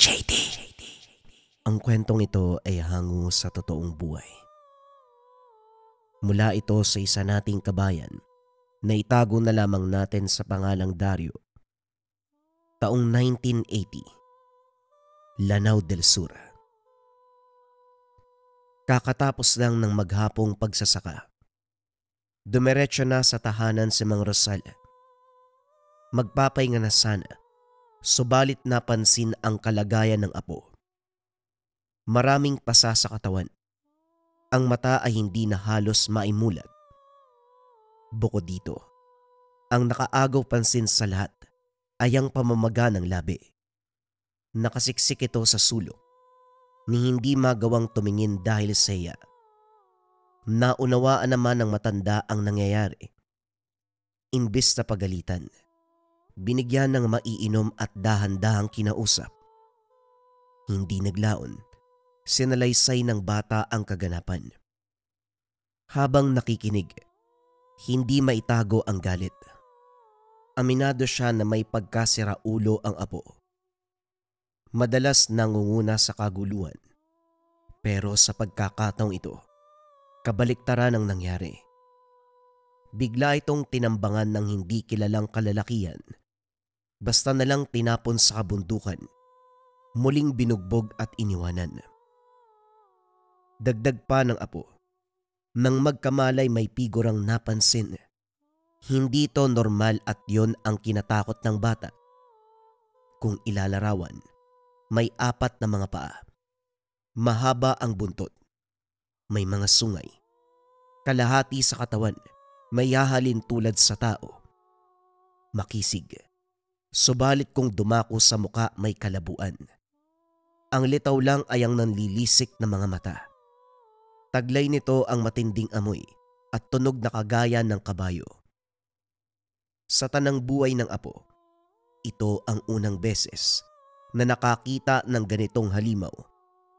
JD. Ang kwentong ito ay hango sa totoong buhay. Mula ito sa isa nating kabayan na itago na lamang natin sa pangalang Dario. Taong 1980, Lanao del Sur. Kakatapos lang ng maghapong pagsasaka. Dumiretso na sa tahanan si Mang Rosal. Magpapahinga na sana, subalit napansin ang kalagayan ng apo. Maraming pasa sa katawan. Ang mata ay hindi na halos maimulat. Bukod dito, ang nakaagaw pansin sa lahat ay ang pamamaga ng labi. Nakasiksik ito sa sulok ni hindi magawang tumingin dahil sa iya. Naunawaan naman ng matanda ang nangyayari. Imbis na pagalitan, binigyan ng maiinom at dahan-dahang kinausap. Hindi naglaon, sinalaysay ng bata ang kaganapan. Habang nakikinig, hindi maitago ang galit. Aminado siya na may pagkasiraulo ang apo. Madalas nangunguna sa kaguluhan. Pero sa pagkakataong ito, kabaliktaran ang nangyari. Bigla itong tinambangan ng hindi kilalang kalalakihan. Basta na lang tinapon sa kabundukan. Muling binugbog at iniwanan. Dagdag pa ng apo. Nang magkamalay may figurang napansin. Hindi to normal at yon ang kinatakot ng bata. Kung ilalarawan, may 4 na mga paa. Mahaba ang buntot. May mga sungay. Kalahati sa katawan, may hahalin tulad sa tao. Makisig. Subalit kung dumako sa muka may kalabuan. Ang litaw lang ay ang nanlilisik na mga mata. Taglay nito ang matinding amoy at tunog na kagaya ng kabayo. Sa tanang buhay ng apo, ito ang unang beses na nakakita ng ganitong halimaw,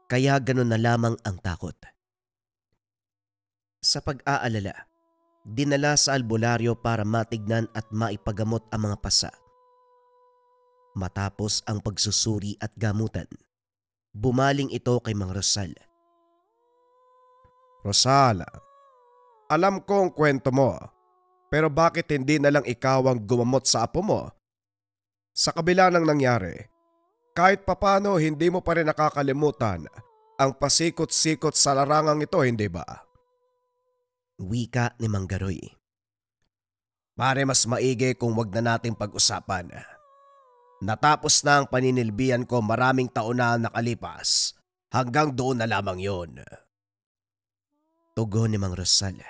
kaya ganun na lamang ang takot. Sa pag-aalala, dinala sa albularyo para matignan at maipagamot ang mga pasa. Matapos ang pagsusuri at gamutan, bumaling ito kay Mang Rosal. Rosal, alam ko ang kwento mo, pero bakit hindi na lang ikaw ang gumamot sa apo mo? Sa kabila ng nangyari, kahit papano hindi mo pa rin nakakalimutan ang pasikot-sikot sa larangang ito, hindi ba? Wika ni Mang Garoy. Pare, mas maigi kung wag na nating pag-usapan. Natapos na ang paninilbihan ko, maraming taon na nakalipas. Hanggang doon na lamang yon. Tugon ni Mang Rosal.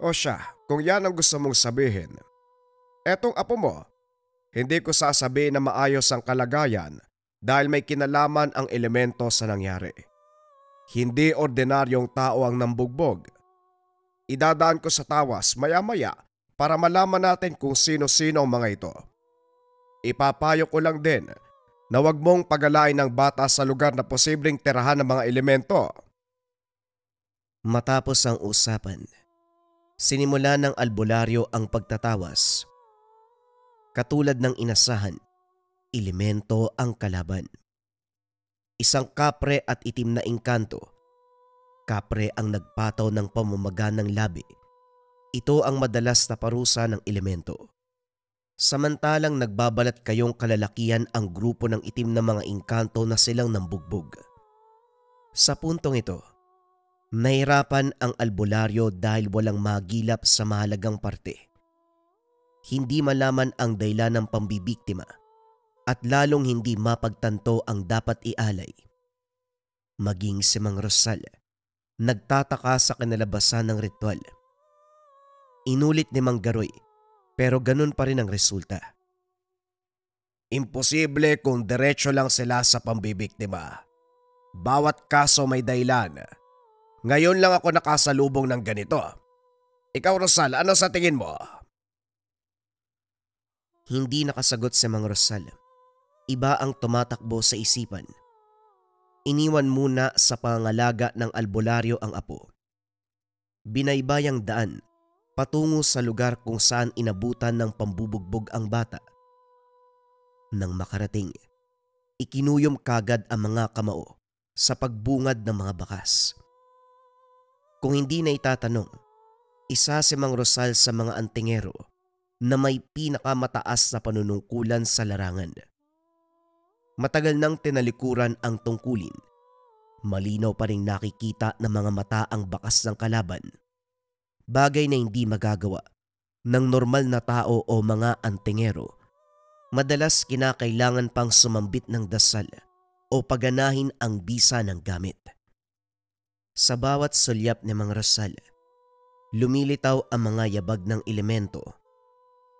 O siya, kung yan ang gusto mong sabihin, etong apo mo, hindi ko sasabihin na maayos ang kalagayan dahil may kinalaman ang elemento sa nangyari. Hindi ordinaryong tao ang nambugbog. Idadaan ko sa tawas maya-maya para malaman natin kung sino-sino ang mga ito. Ipapayo ko lang din na wag mong pagalain ng bata sa lugar na posibleng tirahan ng mga elemento. Matapos ang usapan, sinimula ng albularyo ang pagtatawas. Katulad ng inasahan, elemento ang kalaban. Isang kapre at itim na engkanto. Kapre ang nagpataw ng pamamaga ng labi. Ito ang madalas na parusa ng elemento. Samantalang nagbabalat kayong kalalakihan ang grupo ng itim na mga engkanto na silang nambugbog. Sa puntong ito, nahirapan ang albularyo dahil walang magilap sa mahalagang parte. Hindi malaman ang dahilan ng pambibiktima at lalong hindi mapagtanto ang dapat ialay. Maging si Mang Rosal, nagtataka sa kinalabasan ng ritual. Inulit ni Mang Garoy, pero ganun pa rin ang resulta. Imposible kung diretso lang sila sa pambibiktima. Bawat kaso may dahilan. Ngayon lang ako nakasalubong ng ganito. Ikaw, Rosal, ano sa tingin mo? Hindi nakasagot si Mang Rosal. Iba ang tumatakbo sa isipan. Iniwan muna sa pangangalaga ng albularyo ang apo. Binaybayang daan patungo sa lugar kung saan inabutan ng pambubugbog ang bata. Nang makarating, Ikinuyom kagad ang mga kamao sa pagbungad ng mga bakas. Kung hindi na itatanong, isa si Mang Rosal sa mga antingero na may pinakamataas na panunungkulan sa larangan. Matagal nang tinalikuran ang tungkulin. Malinaw pa ring nakikita ng mga mata ang bakas ng kalaban. Bagay na hindi magagawa ng normal na tao o mga antingero. Madalas kinakailangan pang sumambit ng dasal o paganahin ang bisa ng gamit. Sa bawat sulyap ni Mang Rosal, lumilitaw ang mga yabag ng elemento.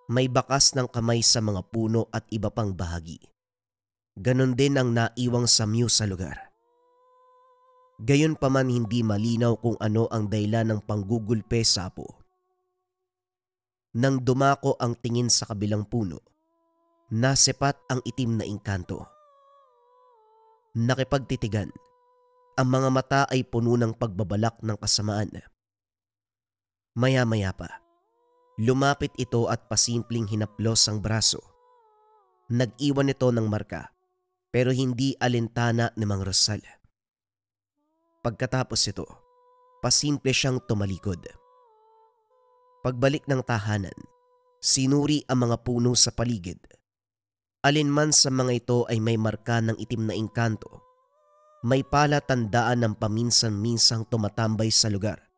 May bakas ng kamay sa mga puno at iba pang bahagi. Ganon din ang naiwang samyu sa lugar. Gayon pa man hindi malinaw kung ano ang dahilan ng panggugulpe sa apo. Nang dumako ang tingin sa kabilang puno, nasepat ang itim na engkanto. Nakipagtitigan, ang mga mata ay puno ng pagbabalak ng kasamaan. Maya-maya pa, lumapit ito at pasimpleng hinaplos ang braso. Nag-iwan ito ng marka pero hindi alintana ni Mang Rosal. Pagkatapos ito, pasimple siyang tumalikod. Pagbalik ng tahanan, sinuri ang mga puno sa paligid. Alinman sa mga ito ay may marka ng itim na engkanto. May palatandaan ng paminsan-minsang tumatambay sa lugar.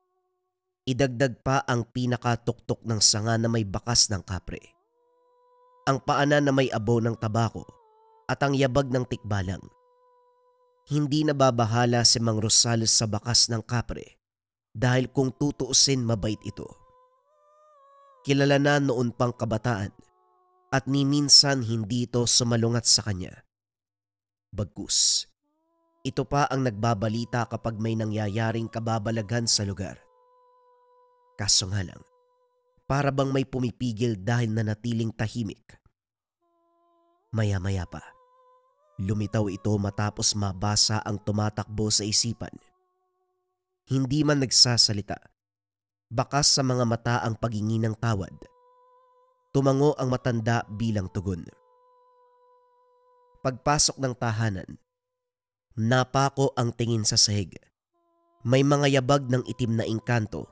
Idagdag pa ang pinakatuktok ng sanga na may bakas ng kapre. Ang paanan na may abo ng tabako at ang yabag ng tikbalang. Hindi nababahala si Mang Rosal sa bakas ng kapre dahil kung tutuusin mabait ito. Kilala na noon pang kabataan at ni minsan hindi ito sumalungat sa kanya. Bagkus, ito pa ang nagbabalita kapag may nangyayaring kababalaghan sa lugar. Kaso nga lang, para bang may pumipigil dahil nanatiling tahimik. Maya-maya pa, lumitaw ito matapos mabasa ang tumatakbo sa isipan. Hindi man nagsasalita, bakas sa mga mata ang paghingi ng tawad. Tumango ang matanda bilang tugon. Pagpasok ng tahanan, napako ang tingin sa sahig. May mga yabag ng itim na engkanto.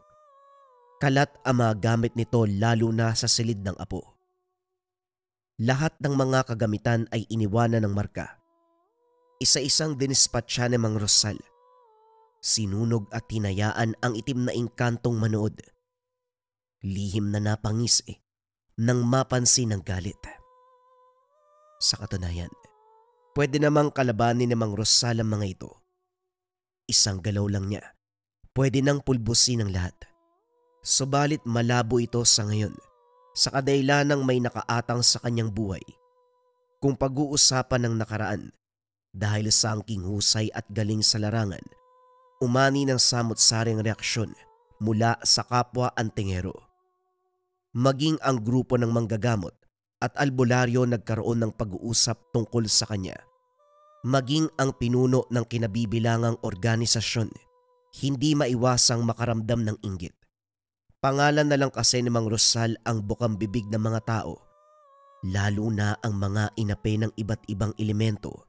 Kalat ang mga gamit nito lalo na sa silid ng apo. Lahat ng mga kagamitan ay iniwanan ng marka. Isa-isang dinispatsa ni Mang Rosal. Sinunog at hinayaan ang itim na engkantong manood. Lihim na napangisi nang mapansin ng galit. Sa katunayan, pwede namang kalabanin ni Mang Rosal ang mga ito. Isang galaw lang niya, pwede nang pulbusin ang lahat. Subalit malabo ito sa ngayon sa kadailanang may nakaatang sa kanyang buhay. Kung pag-uusapan ng nakaraan dahil sa angking husay at galing sa larangan, umani ng samot-saring reaksyon mula sa kapwa antingero. Maging ang grupo ng manggagamot at albularyo nagkaroon ng pag-uusap tungkol sa kanya. Maging ang pinuno ng kinabibilangang organisasyon, hindi maiwasang makaramdam ng inggit. Pangalan na lang kasi ni Mang Rosal ang bukang bibig ng mga tao, lalo na ang mga inape ng iba't ibang elemento.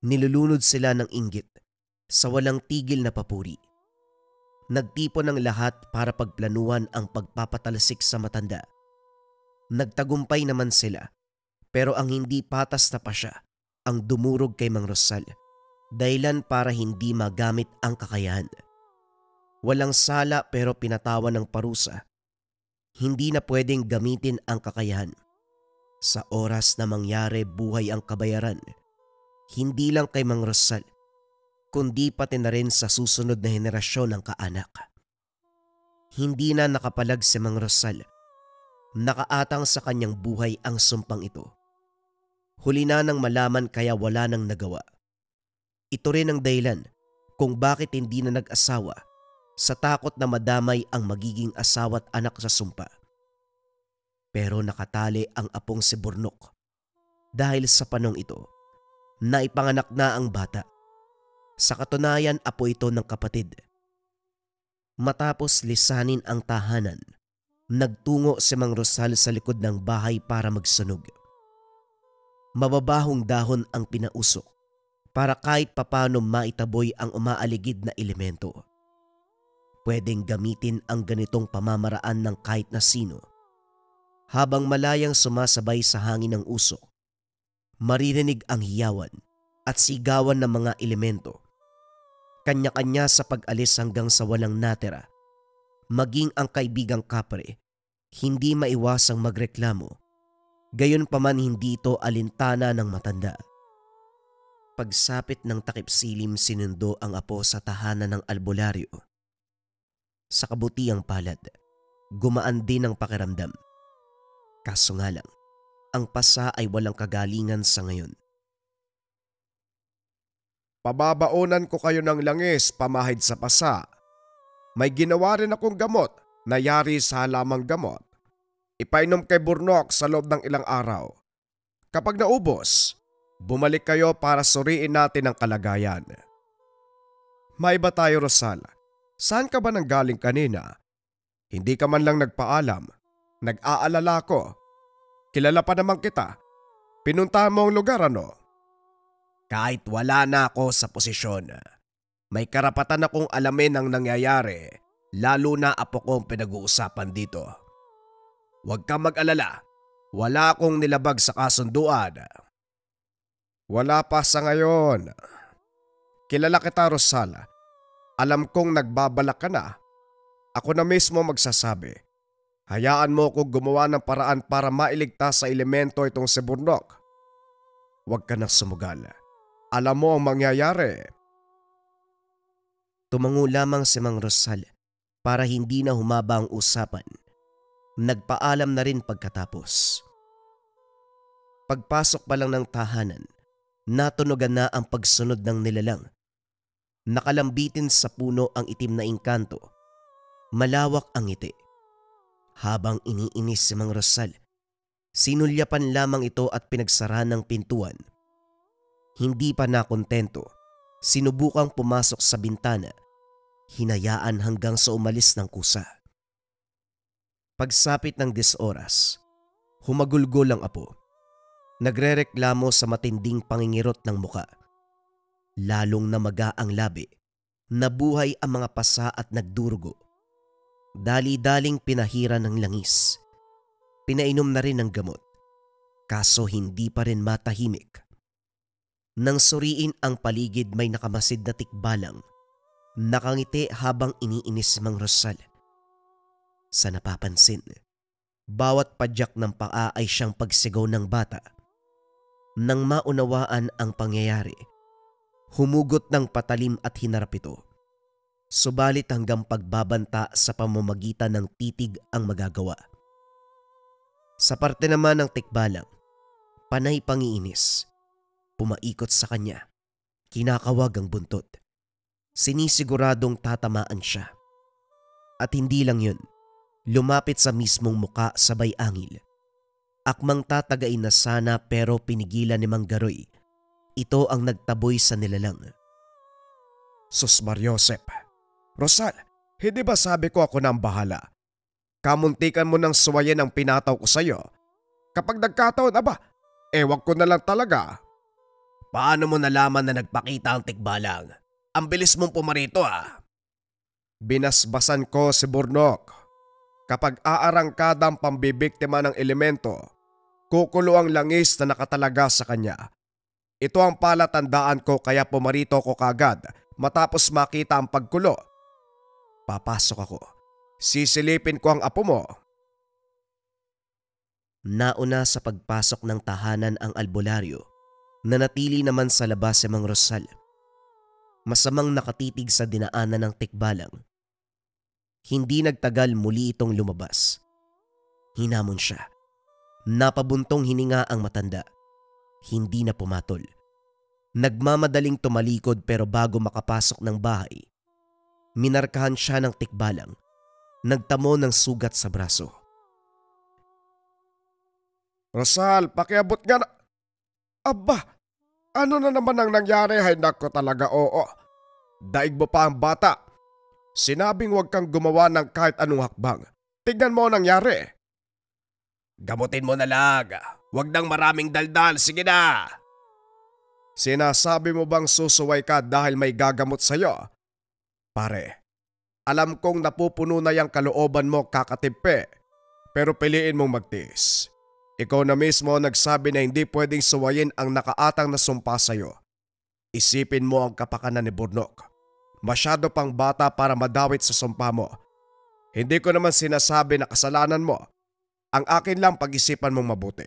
Nilulunod sila ng inggit sa walang tigil na papuri. Nagtipon ng lahat para pagplanuhan ang pagpapatalsik sa matanda. Nagtagumpay naman sila, pero ang hindi patas na pasya ang dumurog kay Mang Rosal, dahilan para hindi magamit ang kakayahan. Walang sala pero pinatawan ng parusa. Hindi na pwedeng gamitin ang kakayahan. Sa oras na mangyari buhay ang kabayaran, hindi lang kay Mang Rosal, kundi pati na rin sa susunod na henerasyon ng kaanak. Hindi na nakapalag si Mang Rosal. Nakaatang sa kanyang buhay ang sumpang ito. Huli na nang malaman kaya wala nang nagawa. Ito rin ang dahilan kung bakit hindi na nag-asawa, sa takot na madamay ang magiging asawa't anak sa sumpa. Pero nakatali ang apong si Burnok. Dahil sa panong ito, naipanganak na ang bata. Sa katunayan, apo ito ng kapatid. Matapos lisanin ang tahanan, nagtungo si Mang Rosal sa likod ng bahay para magsunog. Mababahong dahon ang pinausok para kahit papano maitaboy ang umaaligid na elemento. Pwedeng gamitin ang ganitong pamamaraan ng kahit na sino. Habang malayang sumasabay sa hangin ng usok, maririnig ang hiyawan at sigawan ng mga elemento. Kanya-kanya sa pag-alis hanggang sa walang natira. Maging ang kaibigang kapre, hindi maiwasang magreklamo. Gayon pa man hindi ito alintana ng matanda. Pagsapit ng takip silim, sinundo ang apo sa tahanan ng albularyo. Sa kabutiang palad, gumaan din ang pakiramdam. Kaso nga lang, ang pasa ay walang kagalingan sa ngayon. Pababaonan ko kayo ng langis pamahid sa pasa. May ginawa rin akong gamot na yari sa halamang gamot. Ipainom kay Burnok sa loob ng ilang araw. Kapag naubos, bumalik kayo para suriin natin ang kalagayan. May ba tayo, Rosal? Saan ka ba nanggaling kanina? Hindi ka man lang nagpaalam. Nag-aalala ko. Kilala pa naman kita. Pinuntahan mo ang lugar, ano? Kahit wala na ako sa posisyon, may karapatan akong alamin ang nangyayari, lalo na apo kong pinag-uusapan dito. Huwag kang mag-alala, wala akong nilabag sa kasunduan. Wala pa sa ngayon. Kilala kita, Rosal. Alam kong nagbabalak ka na. Ako na mismo magsasabi. Hayaan mo akong gumawa ng paraan para mailigtas sa elemento itong si Burnok. Huwag ka nang sumugal. Alam mo ang mangyayari. Tumango lamang si Mang Rosal para hindi na humaba ang usapan. Nagpaalam na rin pagkatapos. Pagpasok pa lang ng tahanan, natunogan na ang pagsunod ng nilalang. Nakalambitin sa puno ang itim na engkanto. Malawak ang ngiti. Habang iniinis si Mang Rosal, sinulyapan lamang ito at pinagsara ng pintuan. Hindi pa nakontento, sinubukang pumasok sa bintana, hinayaan hanggang sa umalis ng kusa. Pagsapit ng 10 oras, humagulgol ang apo. Nagrereklamo sa matinding pangingirot ng muka. Lalong namaga ang labi, nabuhay ang mga pasa at nagdurugo. Dali-daling pinahira ng langis. Pinainom na rin ng gamot, kaso hindi pa rin matahimik. Nang suriin ang paligid, may nakamasid na tikbalang. Nakangiti habang iniinis si Mang Rosal. Sa napapansin, bawat padyak ng paa ay siyang pagsigaw ng bata. Nang maunawaan ang pangyayari, humugot ng patalim at hinarap ito. Subalit hanggang pagbabanta sa pamamagitan ng titig ang magagawa. Sa parte naman ng tikbalang, panay pangiinis. Pumaikot sa kanya, kinakawag ang buntot. Sinisiguradong tatamaan siya. At hindi lang yun, lumapit sa mismong muka sabay angil. Akmang tatagain na sana pero pinigilan ni Mang Garoy. Ito ang nagtaboy sa nilalang. Sus Mariosep. Rosal, hindi ba sabi ko ako na ang bahala? Kamuntikan mo ng suwayin ang pinataw ko sa'yo. Kapag nagkataon, ewan ko na lang talaga. Paano mo nalaman na nagpakita ang tikbalang? Ang bilis mong pumarito Binasbasan ko si Burnok. Kapag aarangkada ang pambibiktima ng elemento, kukulo ang langis na nakatalaga sa kanya. Ito ang palatandaan ko kaya pumarito ko kagad matapos makita ang pagkulo. Papasok ako. Sisilipin ko ang apo mo. Nauna sa pagpasok ng tahanan ang albularyo. Nanatili naman sa labas si Mang Rosal. Masamang nakatitig sa dinaanan ng tikbalang. Hindi nagtagal muli itong lumabas. Hinamon siya. Napabuntong hininga ang matanda. Hindi na pumatol. Nagmamadaling tumalikod pero bago makapasok ng bahay, minarkahan siya ng tikbalang. Nagtamo ng sugat sa braso. Rosal, pakiabot nga na. Ano na naman ang nangyari? Hay nako talaga, oo. Daig mo pa ang bata. Sinabing huwag kang gumawa ng kahit anong hakbang. Tignan mo ang nangyari. Gamutin mo na lang. Huwag nang maraming daldal, sige na! Sinasabi mo bang susuway ka dahil may gagamot sa'yo? Pare, alam kong napupuno na yung kalooban mo kakatimpe, pero piliin mong magtiis. Ikaw na mismo nagsabi na hindi pwedeng suwayin ang nakaatang na sumpa sa'yo. Isipin mo ang kapakanan ni Burnok. Masyado pang bata para madawit sa sumpa mo. Hindi ko naman sinasabi na kasalanan mo. Ang akin lang pag-isipan mong mabuti.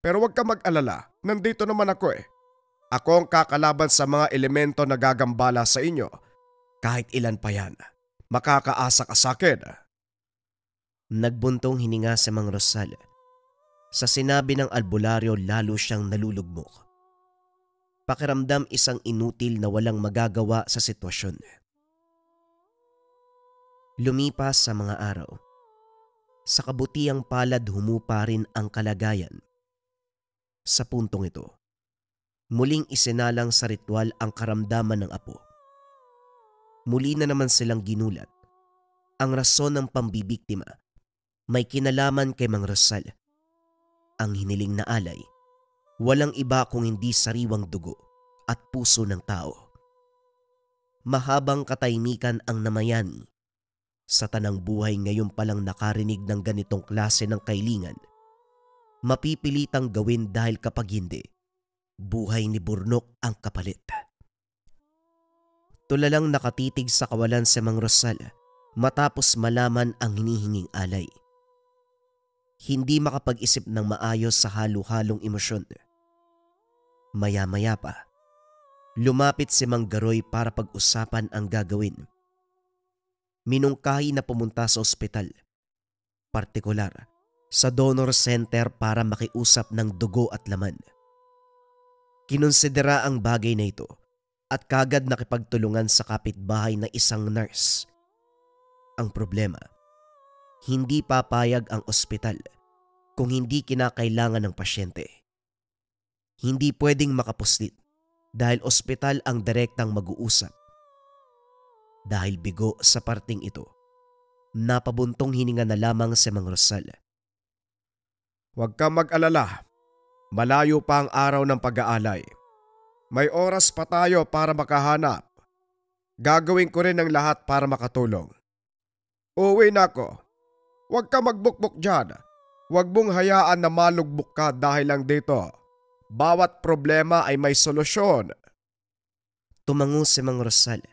Pero huwag ka mag-alala, nandito naman ako eh. Ako ang kakalaban sa mga elemento na gagambala sa inyo. Kahit ilan pa yan, makakaasa ka sa akin. Nagbuntong hininga si Mang Rosal. Sa sinabi ng albularyo lalo siyang nalulugmok. Pakiramdam isang inutil na walang magagawa sa sitwasyon. Lumipas sa mga araw. Sa kabutiang palad humupa rin ang kalagayan. Sa puntong ito, muling isinalang sa ritual ang karamdaman ng apo. Muli na naman silang ginulat. Ang rason ng pambibiktima may kinalaman kay Mang Rosal. Ang hiniling na alay, walang iba kung hindi sariwang dugo at puso ng tao. Mahabang katahimikan ang namayani. Sa tanang buhay ngayon palang nakarinig ng ganitong klase ng kailingan, mapipilitang gawin dahil kapag hindi, buhay ni Burnok ang kapalit. Tulalang nakatitig sa kawalan si Mang Rosal matapos malaman ang hinihinging alay. Hindi makapag-isip ng maayos sa halo-halong emosyon. Maya-maya pa, lumapit si Mang Garoy para pag-usapan ang gagawin. Minungkahi na pumunta sa ospital, partikular sa donor center para makiusap ng dugo at laman. Kinonsidera ang bagay na ito at kagad nakipagtulungan sa kapitbahay na isang nurse. Ang problema, hindi papayag ang ospital kung hindi kinakailangan ng pasyente. Hindi pwedeng makapuslit dahil ospital ang direktang mag-uusap. Dahil bigo sa parting ito, napabuntong hininga na lamang si Mang Rosal. Huwag ka mag-alala. Malayo pa ang araw ng pag-aalay. May oras pa tayo para makahanap. Gagawin ko rin ang lahat para makatulong. Uuwi na ako. Huwag ka magbukbok dyan. Huwag mong hayaan na malugbok ka dahil lang dito. Bawat problema ay may solusyon. Tumango si Mang Rosal.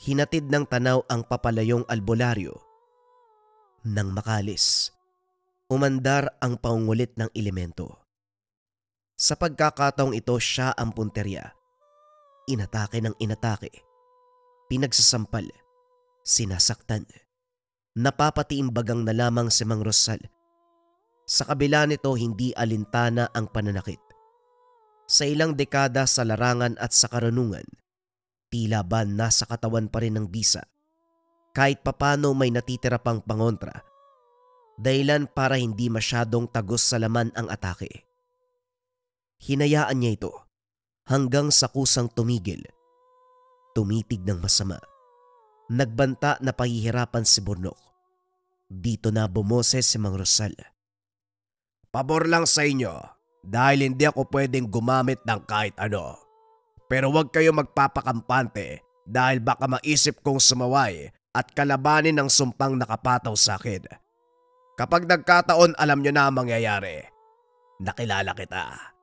Hinatid ng tanaw ang papalayong albularyo. Nang makalis, umandar ang paungulit ng elemento. Sa pagkakataong ito siya ang punterya. Inatake ng inatake. Pinagsasampal. Sinasaktan. Napapatiimbagang na lamang si Mang Rosal. Sa kabila nito hindi alintana ang pananakit. Sa ilang dekada sa larangan at sa karunungan, tila ba nasa katawan pa rin ng bisa. Kahit papano may natitira pang pangontra. Dahilan para hindi masyadong tagos sa laman ang atake. Hinayaan niya ito hanggang sa kusang tumigil. Tumitig ng masama. Nagbanta na pahihirapan si Burnok. Dito na bumoses si Mang Rosal. Pabor lang sa inyo dahil hindi ako pwedeng gumamit ng kahit ano. Pero huwag kayo magpapakampante dahil baka maisip kong sumaway at kalabanin ang sumpang nakapataw sa akin. Kapag nagkataon alam nyo na ang mangyayari. Nakilala kita.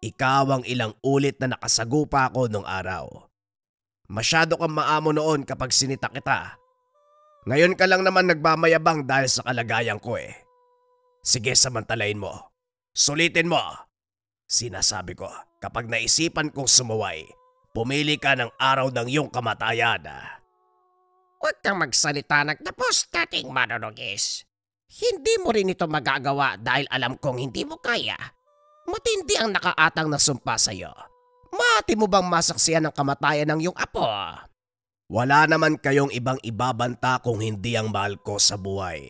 Ikaw ang ilang ulit na nakasagupa ako nung araw. Masyado kang maamo noon kapag sinita kita. Ngayon ka lang naman nagmamayabang dahil sa kalagayan ko eh. Sige, samantalain mo. Sulitin mo. Sinasabi ko, kapag naisipan kong sumuway, pumili ka ng araw ng iyong kamatayan. Huwag kang magsalita nagtapos, dating manonogis. Hindi mo rin ito magagawa dahil alam kong hindi mo kaya. Matindi ang nakaatang na sumpa sa'yo. Mati mo bang masaksiyan ang kamatayan ng iyong apo? Wala naman kayong ibang ibabanta kung hindi ang mahal ko sa buhay.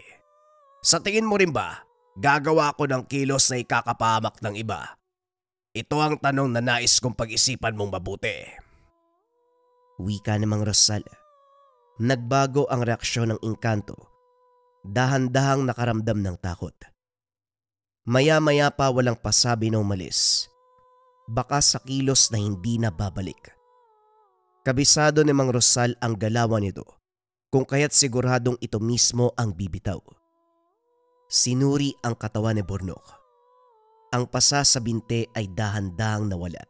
Sa tingin mo rin ba, gagawa ko ng kilos na ikakapahamak ng iba? Ito ang tanong na nais kong pag-isipan mong mabuti. Wika ni Mang Rosal. Nagbago ang reaksyon ng engkanto. Dahan-dahang nakaramdam ng takot. Maya-maya pa walang pasabi na umalis. Baka sa kilos na hindi na babalik. Kabisado ni Mang Rosal ang galawan nito, kung kaya't siguradong ito mismo ang bibitaw. Sinuri ang katawan ni Bornok. Ang pasa sa binte ay dahan-dahang nawala.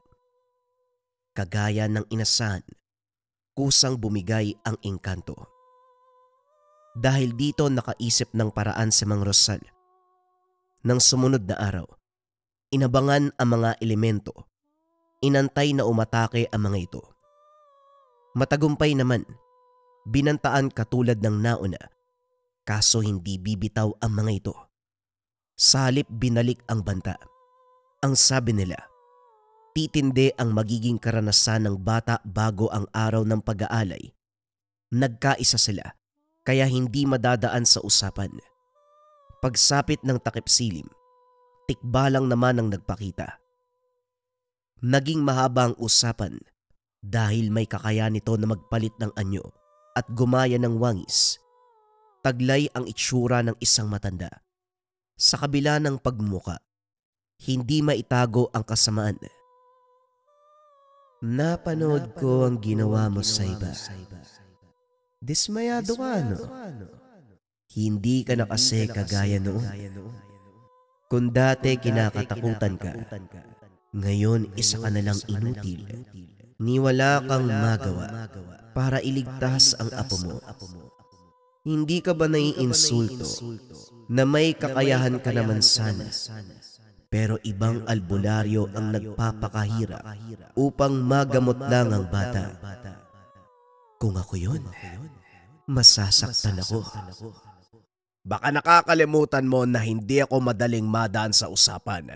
Kagaya ng inasahan, kusang bumigay ang engkanto. Dahil dito nakaisip ng paraan si Mang Rosal. Nang sumunod na araw, inabangan ang mga elemento. Inantay na umatake ang mga ito. Matagumpay naman, binantaan katulad ng nauna, kaso hindi bibitaw ang mga ito. Sa halip binalik ang banta. Ang sabi nila, titindi ang magiging karanasan ng bata bago ang araw ng pag-aalay. Nagkaisa sila, kaya hindi madadaan sa usapan. Pagsapit ng takip silim, tikbalang naman ang nagpakita. Naging mahaba ang usapan dahil may kakayahan nito na magpalit ng anyo at gumaya ng wangis. Taglay ang itsura ng isang matanda. Sa kabila ng pagmumuka, hindi maitago ang kasamaan. Napanood ko ang ginawa mo sa iba. Dismayado ka, no? Hindi ka na kasi kagaya noon. Kung dati kinakatakutan ka, ngayon isa ka na lang inutil. Niwala kang magawa para iligtas ang apo mo. Hindi ka ba naiinsulto na may kakayahan ka naman sana, pero ibang albularyo ang nagpapakahirap upang magamot lang ang bata? Kung ako yun, masasaktan ako. Baka nakakalimutan mo na hindi ako madaling madaan sa usapan.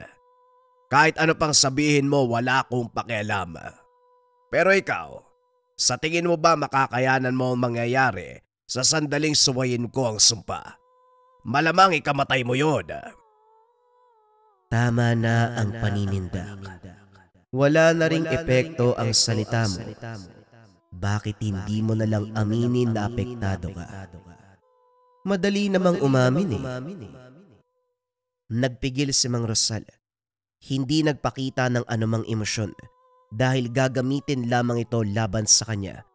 Kahit ano pang sabihin mo, wala akong pakialam. Pero ikaw, sa tingin mo ba makakayanan mo ang mangyayari sa sandaling suwayin ko ang sumpa? Malamang ikamatay mo yun. Tama na ang paninindak. Wala na ring epekto ang salita mo. Bakit hindi mo na lang aminin na apektado ka? Madali namang umamin eh. Nagpigil si Mang Rosal. Hindi nagpakita ng anumang emosyon dahil gagamitin lamang ito laban sa kanya.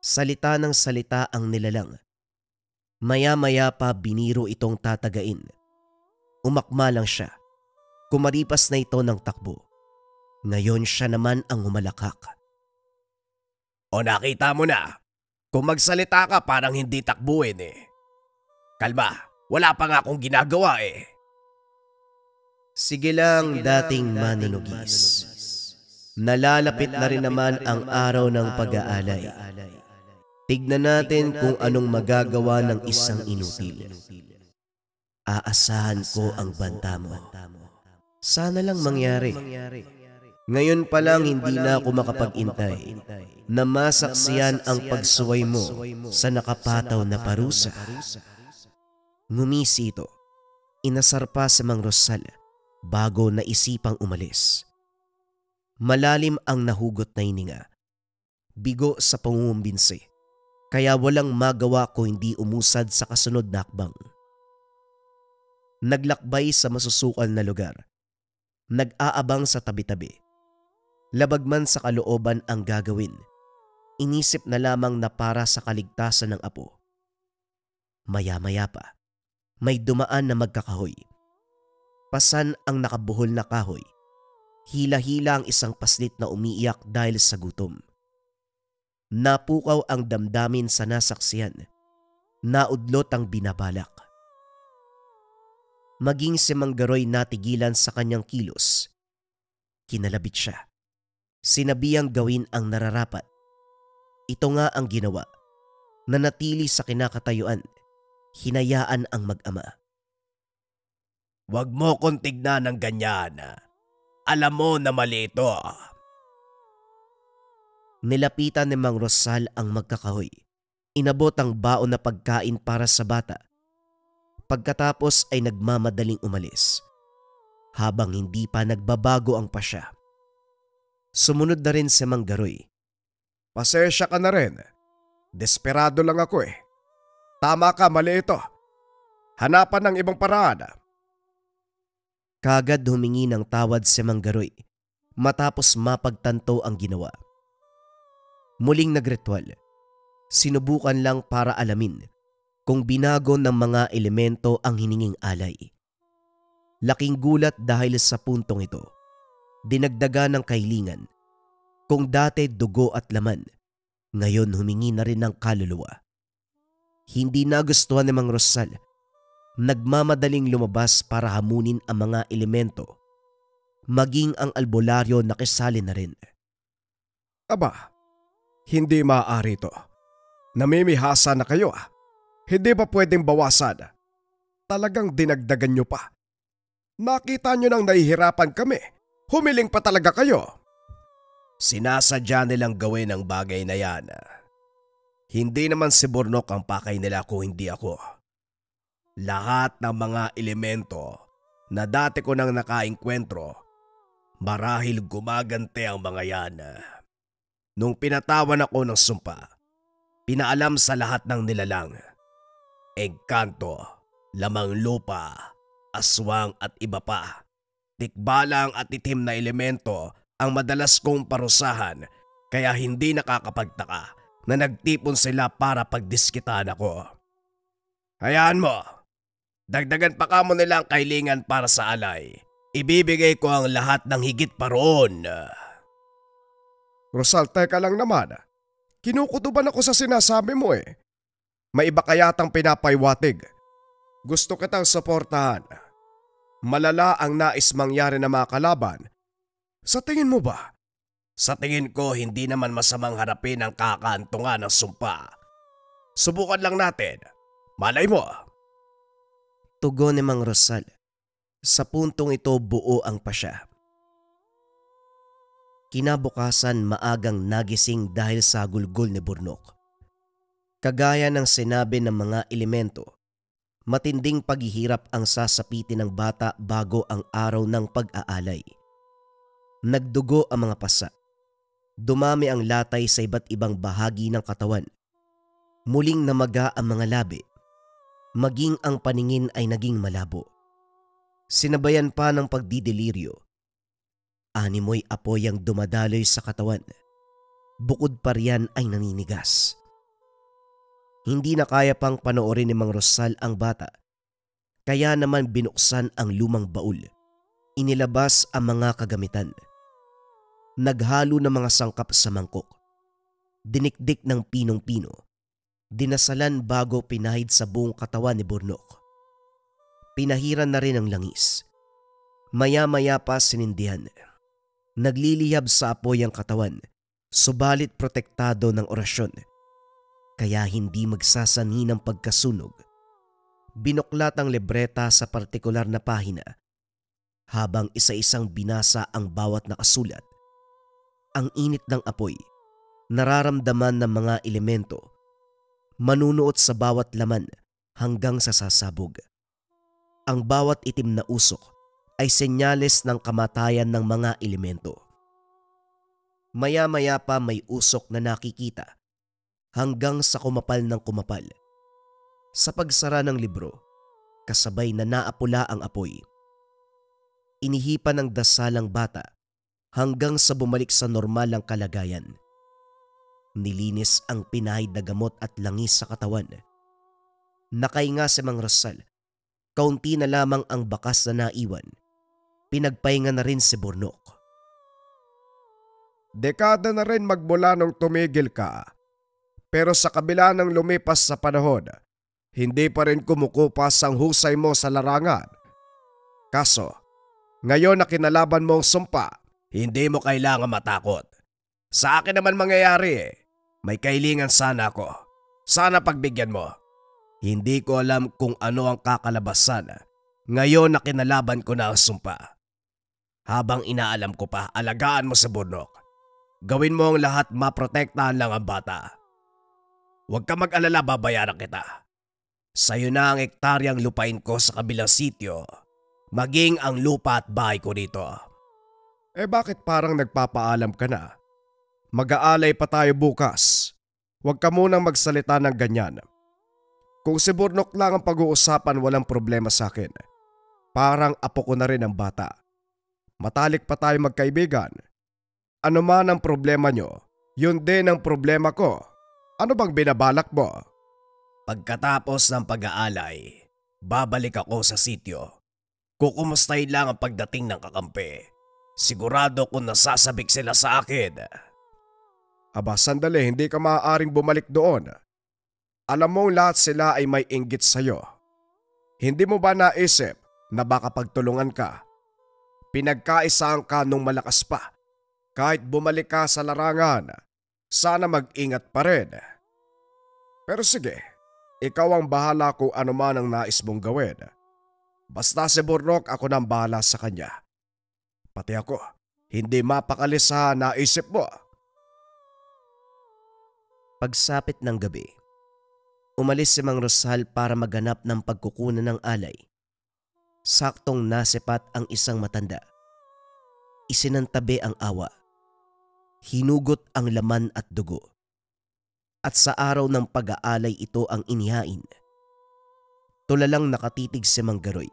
Salita ng salita ang nilalang. Maya-maya pa biniro itong tatagain. Umakma lang siya. Kumaripas na ito ng takbo. Ngayon siya naman ang humalakak. O nakita mo na, kung magsalita ka parang hindi takbuhin eh. Kalma, wala pa nga akong ginagawa eh. Sige lang dating manunugis. Nalalapit na rin naman ang araw ng pag-aalay. Tignan natin kung anong magagawa ng isang inutil. Aasahan ko ang banta mo. Sana lang mangyari. Ngayon pa lang hindi na ako makapag-intay na masaksiyan ang pagsuway mo sa nakapataw na parusa. Ngumisi ito. Inasar pa si Mang Rosal bago naisipang umalis. Malalim ang nahugot na hininga. Bigo sa pangungumbinsi. Kaya walang magawa ko hindi umusad sa kasunod na hakbang. Naglakbay sa masusukan na lugar. Nag-aabang sa tabi-tabi. Labag man sa kalooban ang gagawin. Inisip na lamang na para sa kaligtasan ng apo. Maya-maya pa, may dumaan na magkakahoy. Pasan ang nakabuhol na kahoy. Hila-hila ang isang paslit na umiiyak dahil sa gutom. Napukaw ang damdamin sa nasaksiyan. Naudlot ang binabalak. Maging si Mang Garoy natigilan sa kanyang kilos. Kinalabit siya. Sinabihang gawin ang nararapat. Ito nga ang ginawa. Nanatili sa kinakatayuan. Hinayaan ang mag-ama. Huwag mo kong tignan ng ganyan. Alam mo na mali ito. Nilapitan ni Mang Rosal ang magkakahoy. Inabot ang baon na pagkain para sa bata. Pagkatapos ay nagmamadaling umalis. Habang hindi pa nagbabago ang pasya. Sumunod na rin si Mang Garoy. Pasensya ka na rin. Desperado lang ako eh. Tama ka, mali ito. Hanapan ng ibang paraan. Kagad humingi ng tawad si Manggaroy matapos mapagtanto ang ginawa. Muling nagritual, sinubukan lang para alamin kung binago ng mga elemento ang hininging alay. Laking gulat dahil sa puntong ito. Dinagdagan ng kahilingan. Kung dati dugo at laman, ngayon humingi na rin ng kaluluwa. Hindi nagustuhan ni Mang Rosal. Nagmamadaling lumabas para hamunin ang mga elemento. Maging ang albularyo nakisali na rin. Aba, hindi maaari to. Namimihasa na kayo ah. Hindi ba pwedeng bawasan? Talagang dinagdagan nyo pa. Nakita nyo nang nahihirapan kami. Humiling pa talaga kayo. Sinasadya nilang gawin ang bagay na yan. Hindi naman si Burnok ang pakay nila kung hindi ako. Lahat ng mga elemento na dati ko nang nakaengkwentro, marahil gumagante ang mga yan. Nung pinatawan ako ng sumpa, pinaalam sa lahat ng nilalang. Engkanto, lamang lupa, aswang at iba pa. Tikbalang at itim na elemento ang madalas kong parusahan, kaya hindi nakakapagtaka na nagtipon sila para pagdiskitan ako. Hayaan mo, dagdagan pa kamo nila ang kahilingan para sa alay. Ibibigay ko ang lahat ng higit pa roon. Rosal, teka lang naman. Kinukutuban ako sa sinasabi mo eh. May iba kaya tang pinapaywatig. Gusto kitang suportahan. Malala ang nais mangyari na mga kalaban. Sa tingin mo ba? Sa tingin ko, hindi naman masamang harapin ang kakaantungan ng sumpa. Subukan lang natin. Malay mo. Tugon ni Mang Rosal. Sa puntong ito buo ang pasya. Kinabukasan maagang nagising dahil sa gulgol ni Burnok. Kagaya ng sinabi ng mga elemento, matinding paghihirap ang sasapitin ng bata bago ang araw ng pag-aalay. Nagdugo ang mga pasa. Dumami ang latay sa iba't ibang bahagi ng katawan. Muling namaga ang mga labi. Maging ang paningin ay naging malabo. Sinabayan pa ng pagdidelirio. Animoy apoy ang dumadaloy sa katawan. Bukod pa riyan ay naninigas. Hindi na kaya pang panoorin ni Mang Rosal ang bata. Kaya naman binuksan ang lumang baul. Inilabas ang mga kagamitan. Naghalo ng mga sangkap sa mangkok. Dinikdik ng pinong-pino. Dinasalan bago pinahid sa buong katawan ni Burnok. Pinahiran na rin ang langis. Maya-maya pa sinindihan. Nagliliyab sa apoy ang katawan, subalit protektado ng orasyon. Kaya hindi magsasanhi ng pagkasunog. Binuklat ang libreta sa partikular na pahina. Habang isa-isang binasa ang bawat nakasulat. Ang init ng apoy, nararamdaman ng mga elemento, manunuot sa bawat laman hanggang sa sasabog. Ang bawat itim na usok ay senyales ng kamatayan ng mga elemento. Maya-maya pa may usok na nakikita hanggang sa kumapal ng kumapal. Sa pagsara ng libro, kasabay na naapula ang apoy. Inihipan ng dasalang bata hanggang sa bumalik sa normal ang kalagayan. Nilinis ang pinahid na gamot at langis sa katawan. Nakahinga si Mang Rosal. Kaunti na lamang ang bakas na naiwan. Pinagpahinga na rin si Burnok. Dekada na rin magmula nung tumigil ka. Pero sa kabila ng lumipas sa panahon, hindi pa rin kumukupas ang husay mo sa larangan. Kaso, ngayon na kinalaban mo ang sumpa, hindi mo kailangan matakot. Sa akin naman mangyayari eh. May kahilingan sana ako. Sana pagbigyan mo. Hindi ko alam kung ano ang kakalabasan. Ngayon na kinalaban ko na ang sumpa. Habang inaalam ko pa, alagaan mo sa Burnok. Gawin mo ang lahat, maprotektahan lang ang bata. Huwag ka mag-alala, babayaran kita. Sa'yo na ang hektaryang lupain ko sa kabilang sityo. Maging ang lupa at bahay ko dito. Eh bakit parang nagpapaalam ka na? Mag-aalay pa tayo bukas. Huwag ka munang magsalita ng ganyan. Kung si Burnok lang ang pag-uusapan, walang problema sa akin. Parang apo ko na rin ang bata. Matalik pa tayo magkaibigan. Ano man ang problema nyo, yun din ang problema ko. Ano bang binabalak mo? Pagkatapos ng pag-aalay, babalik ako sa sityo. Kukumustahin lang ang pagdating ng kakampi. Sigurado kung nasasabik sila sa akin. Aba, sandali, hindi ka maaaring bumalik doon. Alam mo lahat sila ay may inggit sa'yo. Hindi mo ba naisip na baka pagtulungan ka? Pinagkaisaan ka nung malakas pa. Kahit bumalik ka sa larangan, sana mag-ingat pa rin. Pero sige, ikaw ang bahala kung ano man ang nais mong gawin. Basta si Burnok ako nang bahala sa kanya. Pati ako, hindi mapakali sa naisip mo. Pagsapit ng gabi, umalis si Mang Rosal para maghanap ng pagkukunan ng alay. Saktong nasipat ang isang matanda. Isinantabi ang awa. Hinugot ang laman at dugo. At sa araw ng pag-aalay ito ang inihain. Tulalang nakatitig si Mang Garoy.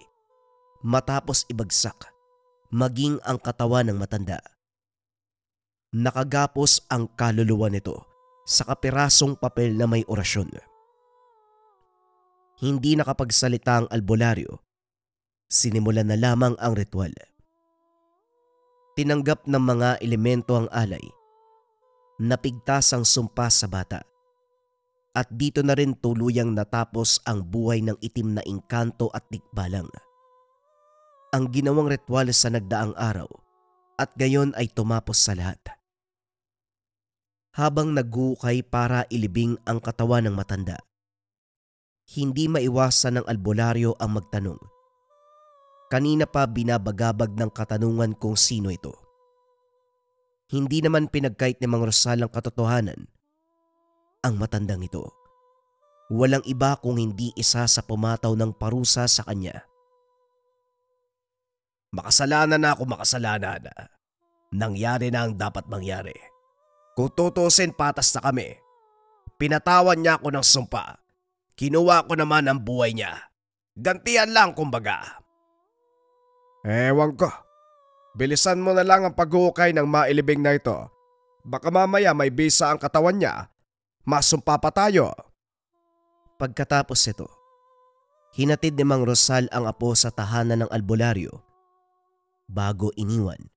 Matapos ibagsak, maging ang katawan ng matanda. Nakagapos ang kaluluwa nito sa kapirasong papel na may orasyon. Hindi nakapagsalita ang albularyo. Sinimulan na lamang ang ritual. Tinanggap ng mga elemento ang alay. Napigtas ang sumpa sa bata. At dito na rin tuluyang natapos ang buhay ng itim na engkanto at tikbalang. Ang ginawang ritual sa nagdaang araw at gayon ay tumapos sa lahat. Habang nagukay para ilibing ang katawan ng matanda, hindi maiwasan ng albularyo ang magtanong. Kanina pa binabagabag ng katanungan kung sino ito. Hindi naman pinagkait ni Mang Rosal ang katotohanan. Ang matandang ito, walang iba kung hindi isa sa pumataw ng parusa sa kanya. Makasalanan na ako, makasalanan. Nangyari na ang dapat mangyari. Kung tutusin, patas na kami. Pinatawan niya ako ng sumpa. Kinuha ko naman ang buhay niya. Gantian lang kumbaga. Ewan ko. Bilisan mo na lang ang pag-uukay ng mailibing na ito. Baka mamaya may bisa ang katawan niya. Masumpa pa tayo. Pagkatapos ito, hinatid ni Mang Rosal ang apo sa tahanan ng albularyo. Bago iniwan,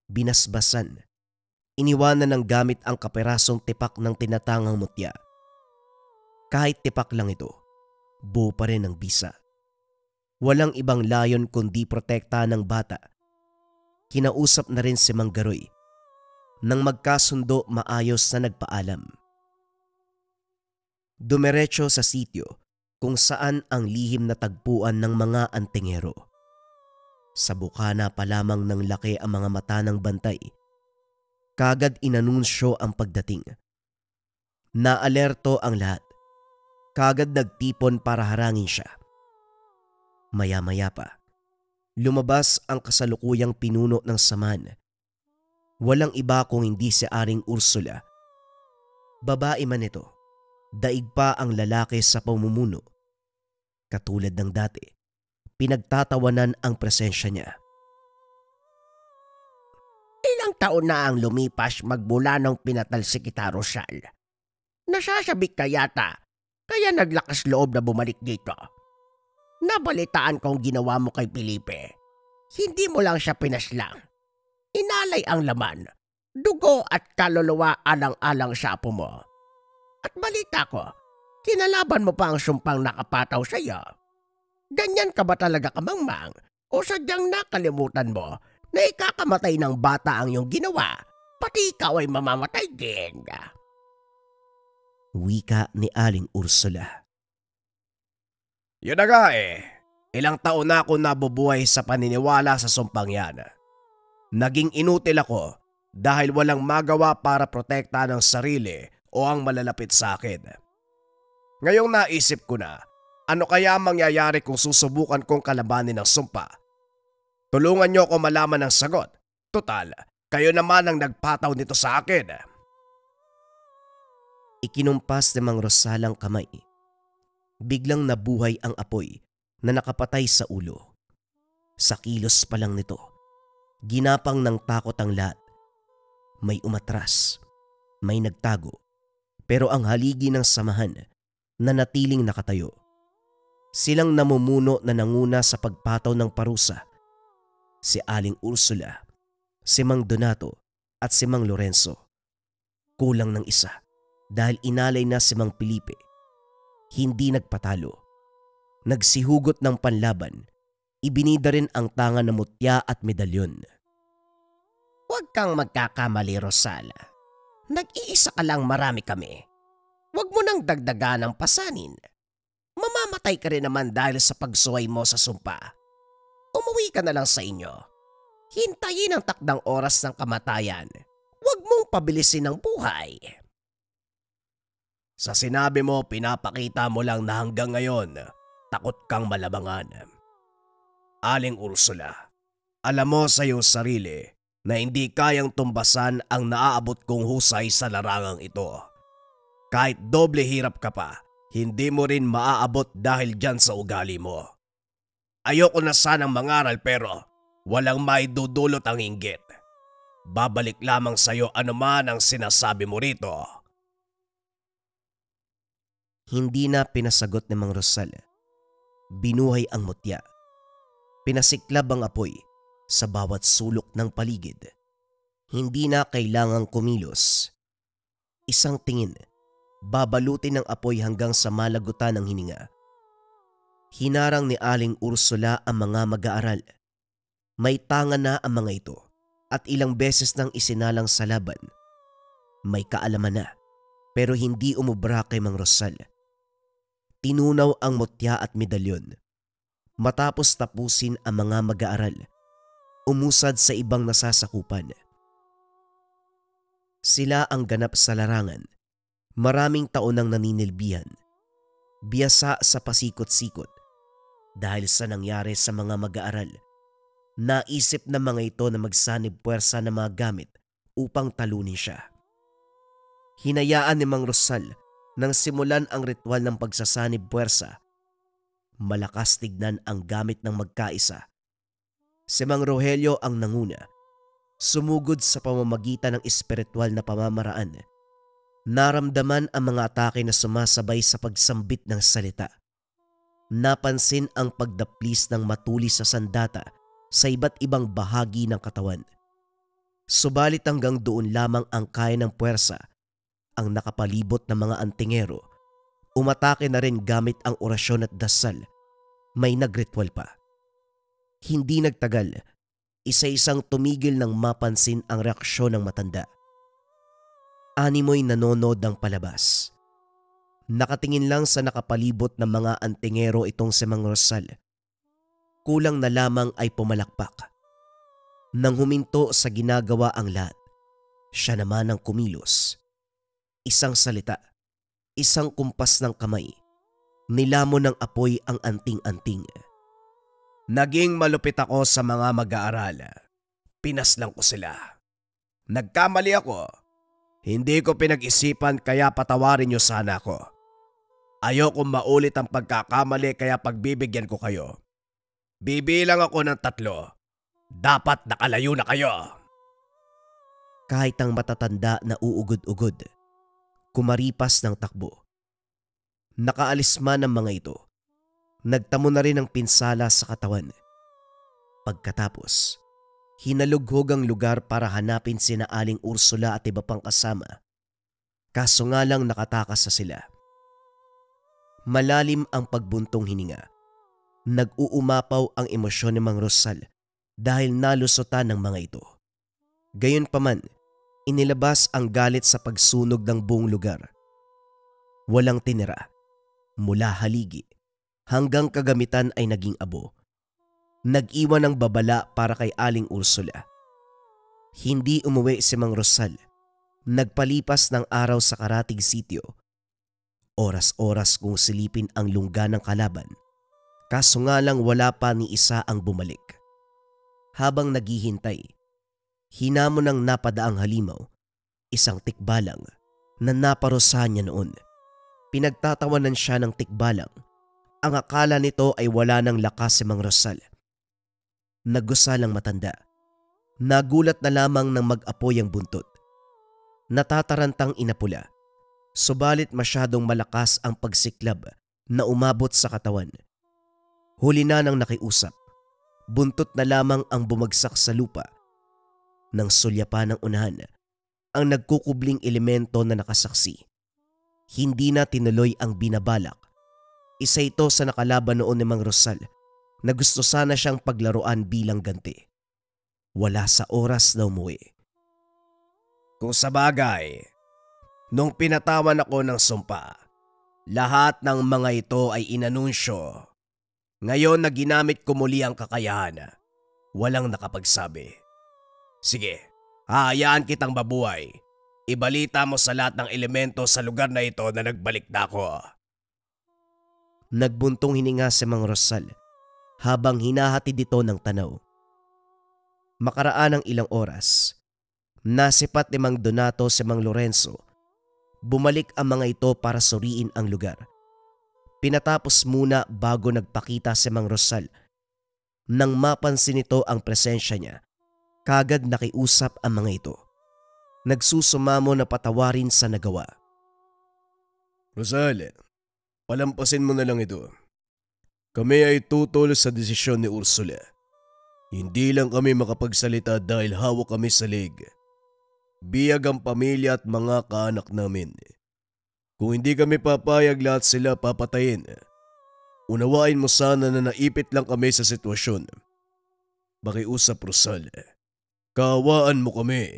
binasbasan, iniwanan ng gamit ang kapirasong tipak ng tinatangang mutya. Kahit tipak lang ito, buo pa rin ang bisa. Walang ibang layon kundi protekta ng bata. Kinausap na rin si Mang Garoy. Nang magkasundo, maayos na nagpaalam. Dumiretso sa sityo kung saan ang lihim na tagpuan ng mga antingero. Sa bukana pa lamang ng laki ang mga mata ng bantay. Kagad inanunsyo ang pagdating. Naalerto ang lahat. Kagad nagtipon para harangin siya. Maya-maya pa, lumabas ang kasalukuyang pinuno ng samahan. Walang iba kung hindi si Aring Ursula. Babae man ito, daig pa ang lalaki sa pamumuno. Katulad ng dati, pinagtatawanan ang presensya niya. Ilang taon na ang lumipas magmula nung pinatalsik kita, Rosal. Nasasabik ka yata, kaya naglakas loob na bumalik dito. Nabalitaan kong ginawa mo kay Felipe. Hindi mo lang siya pinaslang. Inalay ang laman, dugo at kaluluwa alang-alang sa apo mo. At balita ko, kinalaban mo pa ang sumpang nakapataw sa iyo. Ganyan ka ba talaga, kamangmang? O sadyang nakalimutan mo na ikakamatay ng bata ang iyong ginawa, pati ikaw ay mamamatay din? Wika ni Aling Ursula. Yun na nga eh. Ilang taon na ako nabubuhay sa paniniwala sa sumpang yan. Naging inutil ako dahil walang magawa para protekta ng sarili o ang malalapit sa akin. Ngayong naisip ko na, ano kaya mangyayari kung susubukan kong kalabanin ng sumpa? Tulungan niyo ako malaman ng sagot. Total, kayo naman ang nagpataw nito sa akin. Ikinumpas ni Mang Rosal ang kamay. Biglang nabuhay ang apoy na nakapatay sa ulo. Sa kilos pa lang nito, ginapang ng takot ang lahat. May umatras, may nagtago, pero ang haligi ng samahan nanatiling nakatayo. Silang namumuno na nanguna sa pagpataw ng parusa. Si Aling Ursula, si Mang Donato at si Mang Lorenzo. Kulang ng isa dahil inalay na si Mang Felipe. Hindi nagpatalo. Nagsihugot ng panlaban. Ibinida rin ang tanga na mutya at medalyon. Huwag kang magkakamali, Rosal. Nag-iisa ka lang, marami kami. Huwag mo nang dagdagan ng pasanin. Mamamatay ka rin naman dahil sa pagsuway mo sa sumpa. Umuwi ka na lang sa inyo. Hintayin ang takdang oras ng kamatayan. Huwag mong pabilisin ang buhay. Sa sinabi mo, pinapakita mo lang na hanggang ngayon, takot kang malabangan. Aling Ursula, alam mo sa iyong sarili na hindi kayang tumbasan ang naaabot kong husay sa larangang ito. Kahit doble hirap ka pa, hindi mo rin maaabot dahil dyan sa ugali mo. Ayoko na sanang mangaral pero walang maidudulot ang inggit. Babalik lamang sa iyo anuman ang sinasabi mo rito. Hindi na pinasagot ni Mang Rosal. Binuhay ang mutya. Pinasiklab ang apoy sa bawat sulok ng paligid. Hindi na kailangang kumilos. Isang tingin, babalutin ng apoy hanggang sa malagutan ng hininga. Hinarang ni Aling Ursula ang mga mag-aaral. May tanga na ang mga ito at ilang beses nang isinalang sa laban. May kaalaman na pero hindi umubra kay Mang Rosal. Tinunaw ang mutya at medalyon. Matapos tapusin ang mga mag-aaral, umusad sa ibang nasasakupan. Sila ang ganap sa larangan. Maraming taon nang naninilbihan. Biyasa sa pasikot-sikot. Dahil sa nangyari sa mga mag-aaral, naisip ng mga ito na magsanib puwersa ng mga gamit upang talunin siya. Hinayaan ni Mang Rosal nang simulan ang ritual ng pagsasanib puwersa. Malakas tignan ang gamit ng magkaisa. Si Mang Rogelio ang nanguna. Sumugod sa pamamagitan ng espiritual na pamamaraan. Naramdaman ang mga atake na sumasabay sa pagsambit ng salita. Napansin ang pagdaplis ng matulis sa sandata sa iba't ibang bahagi ng katawan. Subalit hanggang doon lamang ang kaya ng puwersa. Ang nakapalibot na mga antingero, umatake na rin gamit ang orasyon at dasal. May nagritual pa. Hindi nagtagal, isa-isang tumigil nang mapansin ang reaksyon ng matanda. Animoy nanonood ng palabas. Nakatingin lang sa nakapalibot ng mga antingero itong si Mang Rosal. Kulang na lamang ay pumalakpak. Nang huminto sa ginagawa ang lahat, siya naman ang kumilos. Isang salita, isang kumpas ng kamay, nilamon ng apoy ang anting-anting. Naging malupit ako sa mga mag-aaral. Pinaslang ko sila. Nagkamali ako. Hindi ko pinag-isipan kaya patawarin niyo sana ako. Ayokong maulit ang pagkakamali kaya pagbibigyan ko kayo. Bibilang ako ng 3. Dapat nakalayo na kayo. Kahit ang matatanda na uugod-ugod, kumaripas ng takbo. Nakaalis man ang mga ito. Nagtamo na rin ng pinsala sa katawan. Pagkatapos, hinalughog ang lugar para hanapin sina Aling Ursula at iba pang kasama. Kaso nga lang nakatakas na sila. Malalim ang pagbuntong hininga. Nag-uumapaw ang emosyon ni Mang Rosal dahil nalusutan ng mga ito. Gayunpaman, inilabas ang galit sa pagsunog ng buong lugar. Walang tinira. Mula haligi hanggang kagamitan ay naging abo. Nag-iwan ng babala para kay Aling Ursula. Hindi umuwi si Mang Rosal. Nagpalipas ng araw sa karatig sitio. Oras-oras kung silipin ang lungga ng kalaban. Kaso nga lang wala pa ni isa ang bumalik. Habang naghihintay, hinamon ng napadaang halimaw, isang tikbalang na naparusahan niya noon. Pinagtatawanan siya ng tikbalang. Ang akala nito ay wala ng lakas si Mang Rosal. Nagusalang matanda. Nagulat na lamang ng mag-apoy ang buntot. Natatarantang inapula. Subalit masyadong malakas ang pagsiklab na umabot sa katawan. Huli na nang nakiusap. Buntot na lamang ang bumagsak sa lupa. Nang sulyapan ng unahan, ang nagkukubling elemento na nakasaksi. Hindi na tinuloy ang binabalak. Isa ito sa nakalaban noon ni Mang Rosal na gusto sana siyang paglaruan bilang ganti. Wala sa oras na umuwi. Kung sa bagay, nung pinatawan ako ng sumpa, lahat ng mga ito ay inanunsyo. Ngayon na ginamit ko muli ang kakayahan, walang nakapagsabi. Sige, hahayaan kitang mabuhay. Ibalita mo sa lahat ng elemento sa lugar na ito na nagbalik na ako. Nagbuntong hininga si Mang Rosal habang hinahatid ito ng tanaw. Makaraan ng ilang oras, nasipat ni Mang Donato si Mang Lorenzo. Bumalik ang mga ito para suriin ang lugar. Pinatapos muna bago nagpakita si Mang Rosal. Nang mapansin nito ang presensya niya, kagad nakiusap ang mga ito. Nagsusumamo na patawarin sa nagawa. Rosal, palampasin mo na lang ito. Kami ay tutol sa desisyon ni Ursula. Hindi lang kami makapagsalita dahil hawak kami sa leg. Biyag ang pamilya at mga kaanak namin. Kung hindi kami papayag, lahat sila papatayin. Unawain mo sana na naipit lang kami sa sitwasyon. Makiusap, Rosal. Kaawaan mo kami.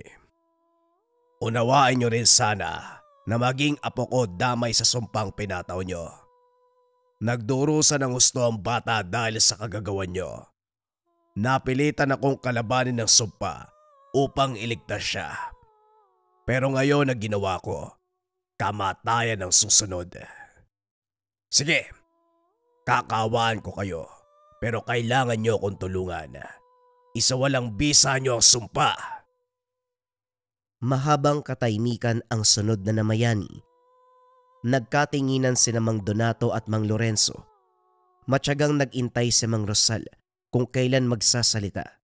Unawain nyo rin sana na maging apo ko damay sa sumpang pinataw nyo. Nagdurusa ng gusto ang bata dahil sa kagagawan nyo. Napilitan akong kalabanin ng sumpa upang iligtas siya. Pero ngayon na ginawa ko, kamatayan ang susunod. Sige, kakawaan ko kayo, pero kailangan nyo akong tulungan. Isawalang bisa nyo ang sumpa. Mahabang katahimikan ang sunod na namayani. Nagkatinginan sina Mang Donato at Mang Lorenzo. Matyagang nagintay si Mang Rosal kung kailan magsasalita.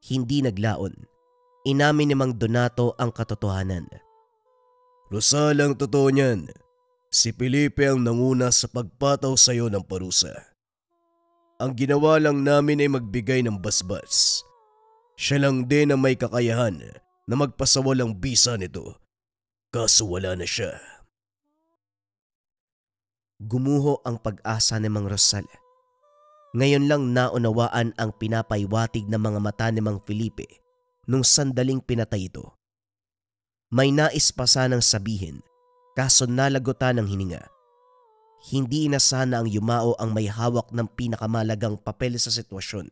Hindi naglaon. Inamin ni Mang Donato ang katotohanan. Rosal, ang totoo niyan. Si Felipe ang nanguna sa pagpataw sa iyo ng parusa. Ang ginawa lang namin ay magbigay ng basbas. Siya lang din ang may kakayahan na magpasawalang bisa nito. Kaso wala na siya. Gumuho ang pag-asa ni Mang Rosal. Ngayon lang naunawaan ang pinapaywatig ng mga mata ni Mang Felipe nung sandaling pinatay ito. May nais pa sanang sabihin, kaso nalagutan ng hininga. Hindi na sana ang yumao ang may hawak ng pinakamalagang papel sa sitwasyon.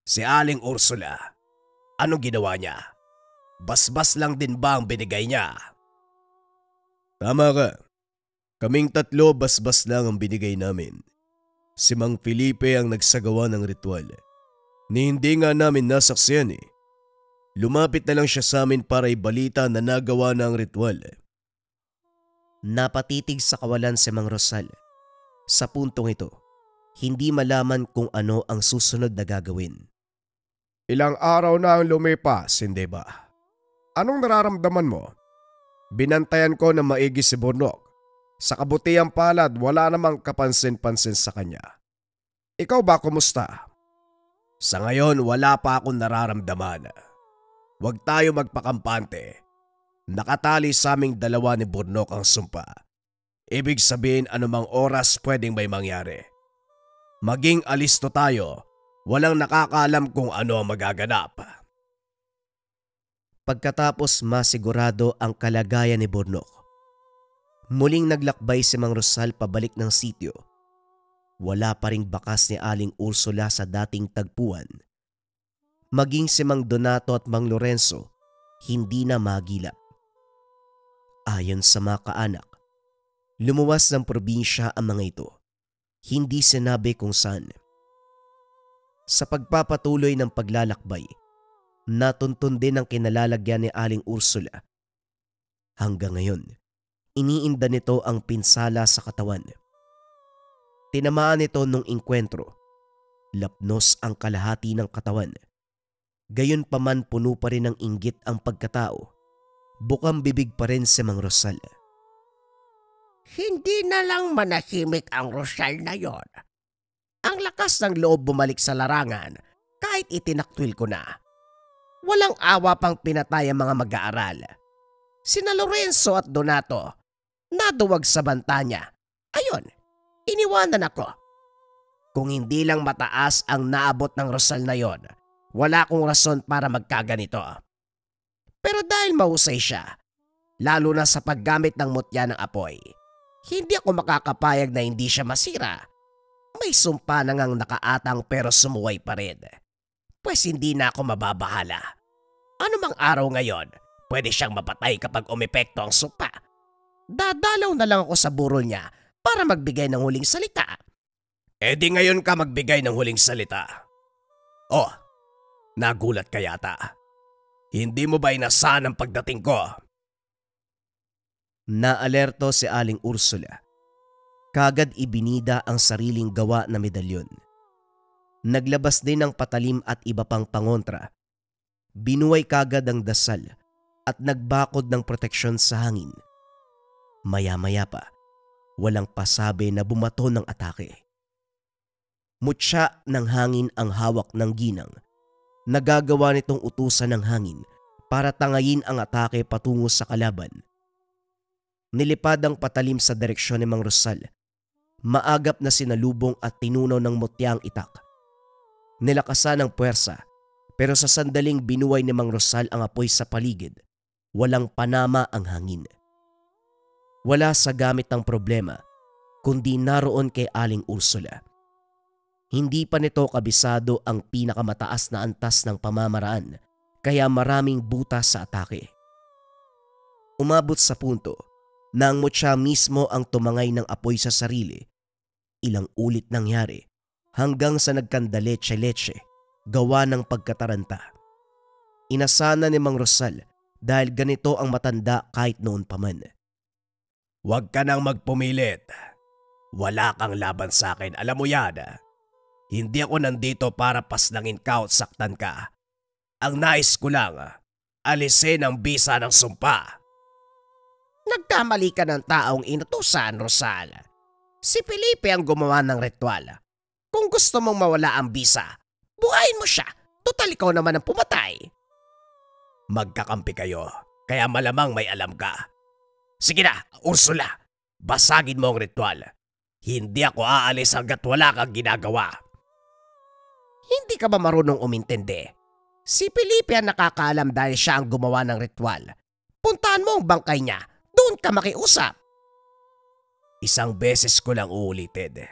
Si Aling Ursula, anong ginawa niya? Basbas lang din ba ang binigay niya? Tama ka. Kaming tatlo basbas lang ang binigay namin. Si Mang Felipe ang nagsagawa ng ritual. Ni hindi nga namin nasaksiyan eh. Lumapit na lang siya sa amin para ibalita na nagawa na ang ritual. Napatitig sa kawalan si Mang Rosal. Sa puntong ito, hindi malaman kung ano ang susunod na gagawin. Ilang araw na ang lumipas, hindi ba? Anong nararamdaman mo? Binantayan ko na maigi si Burnok. Sa kabutihang palad, wala namang kapansin-pansin sa kanya. Ikaw ba, kumusta? Sa ngayon, wala pa akong nararamdaman. Huwag tayo magpakampante. Nakatali sa aming dalawa ni Burnok ang sumpa. Ibig sabihin anumang oras pwedeng may mangyari. Maging alisto tayo, walang nakakaalam kung ano ang magaganap. Pagkatapos masigurado ang kalagayan ni Burnok, muling naglakbay si Mang Rosal pabalik ng sitio. Wala pa ring bakas ni Aling Ursula sa dating tagpuan. Maging si Mang Donato at Mang Lorenzo, hindi na magilap. Ayon sa mga kaanak, lumuwas ng probinsya ang mga ito. Hindi sinabi kung saan. Sa pagpapatuloy ng paglalakbay, natuntun din ang kinalalagyan ni Aling Ursula. Hanggang ngayon, iniinda nito ang pinsala sa katawan. Tinamaan nito nung inkwentro. Lapnos ang kalahati ng katawan. Gayon pa man puno pa rin ng inggit ang pagkatao. Bukang bibig pa rin si Mang Rosal. Hindi na lang manahimik ang Rosal na yon. Ang lakas ng loob bumalik sa larangan kahit itinakwil ko na. Walang awa pang pinatay ang mga mag-aaral. Sina Lorenzo at Donato, naduwag sa banta niya. Ayun, iniwanan ako. Kung hindi lang mataas ang naabot ng Rosal na yon, wala akong rason para magkaganito. Pero dahil mahusay siya, lalo na sa paggamit ng mutya ng apoy, hindi ako makakapayag na hindi siya masira. May sumpa na ngang nakaatang pero sumuway pa rin. Pues hindi na ako mababahala. Ano mang araw ngayon, pwede siyang mapatay kapag umepekto ang sumpa. Dadalaw na lang ako sa burol niya para magbigay ng huling salita. E di ngayon ka magbigay ng huling salita. Oh, nagulat ka yata. Hindi mo ba inasahan ang pagdating ko? Naalerto si Aling Ursula. Kagad ibinida ang sariling gawa na medalyon. Naglabas din ng patalim at iba pang pangontra. Binuway kagad ang dasal at nagbakod ng proteksyon sa hangin. Maya-maya pa, walang pasabi na bumato ng atake. Mutya ng hangin ang hawak ng ginang. Nagagawa nitong utusan ng hangin para tangayin ang atake patungo sa kalaban. Nilipad ang patalim sa direksyon ni Mang Rosal. Maagap na sinalubong at tinunaw ng mutya ang itak. Nilakasan ng puwersa, pero sa sandaling binuway ni Mang Rosal ang apoy sa paligid, walang panama ang hangin. Wala sa gamit ng problema, kundi naroon kay Aling Ursula. Hindi pa nito kabisado ang pinakamataas na antas ng pamamaraan, kaya maraming butas sa atake. Umabot sa punto na ang mutya mismo ang tumangay ng apoy sa sarili. Ilang ulit nangyari hanggang sa nagkandaletse-letse gawa ng pagkataranta. Inasana ni Mang Rosal dahil ganito ang matanda kahit noon pa man. Huwag ka nang magpumilit. Wala kang laban sa akin, alam mo yan. Hindi ako nandito para paslangin ka at saktan ka. Ang nais ko lang, alisin ang bisa ng sumpa. Nagkamali ka ng taong inutusan, Rosal. Si Felipe ang gumawa ng ritual. Kung gusto mong mawala ang bisa, buhayin mo siya. Total ikaw naman ang pumatay. Magkakampi kayo, kaya malamang may alam ka. Sige na, Ursula, basagin mo ang ritual. Hindi ako aalis hanggat wala kang ginagawa. Hindi ka ba marunong umintindi? Si Felipe ang nakakaalam dahil siya ang gumawa ng ritual. Puntahan mo ang bangkay niya. Doon ka makiusap. Isang beses ko lang uulitin.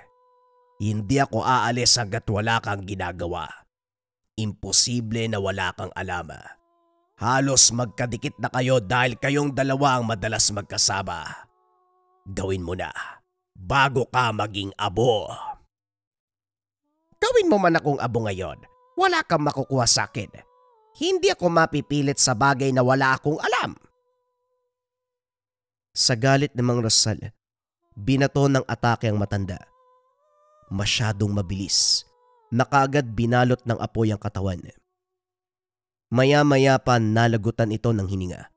Hindi ako aalis hanggat wala kang ginagawa. Imposible na wala kang alam. Halos magkadikit na kayo dahil kayong dalawa ang madalas magkasama. Gawin mo na bago ka maging abo. Gawin mo man akong abo ngayon, wala kang makukuha sa akin. Hindi ako mapipilit sa bagay na wala akong alam. Sa galit ni Mang Rosal, binato ng atake ang matanda. Masyadong mabilis, na kaagad binalot ng apoy ang katawan. Maya-maya pa nalagutan ito ng hininga.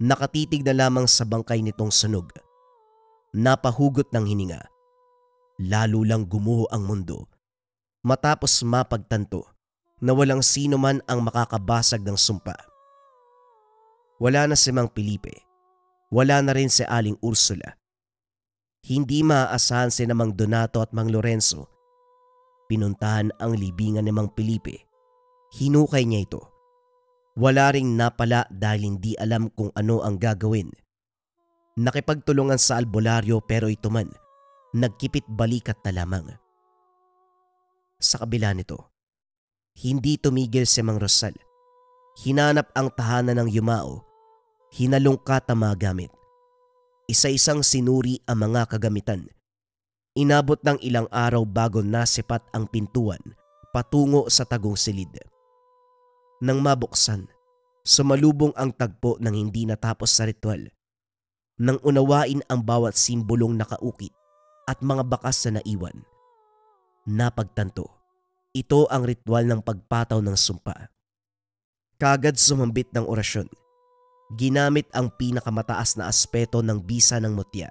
Nakatitig na lamang sa bangkay nitong sunog. Napahugot ng hininga. Lalo lang gumuho ang mundo matapos mapagtanto na walang sino man ang makakabasag ng sumpa. Wala na si Mang Felipe. Wala na rin si Aling Ursula. Hindi maaasahan si Mang Donato at Mang Lorenzo. Pinuntahan ang libingan ni Mang Felipe. Hinukay niya ito. Wala ring napala dahil hindi alam kung ano ang gagawin. Nakipagtulungan sa albularyo pero ito man, nagkipit balikat na lamang. Sa kabila nito, hindi tumigil si Mang Rosal. Hinanap ang tahanan ng yumao. Hinalungkat ang mga gamit. Isa-isang sinuri ang mga kagamitan. Inabot ng ilang araw bago nasipat ang pintuan patungo sa tagong silid. Nang mabuksan, sumalubong ang tagpo ng hindi natapos sa ritual. Nang unawain ang bawat simbolong nakaukit at mga bakas na naiwan, napagtanto Ito ang ritual ng pagpataw ng sumpa. Kagad sumambit ng orasyon. Ginamit ang pinakamataas na aspeto ng bisa ng mutya.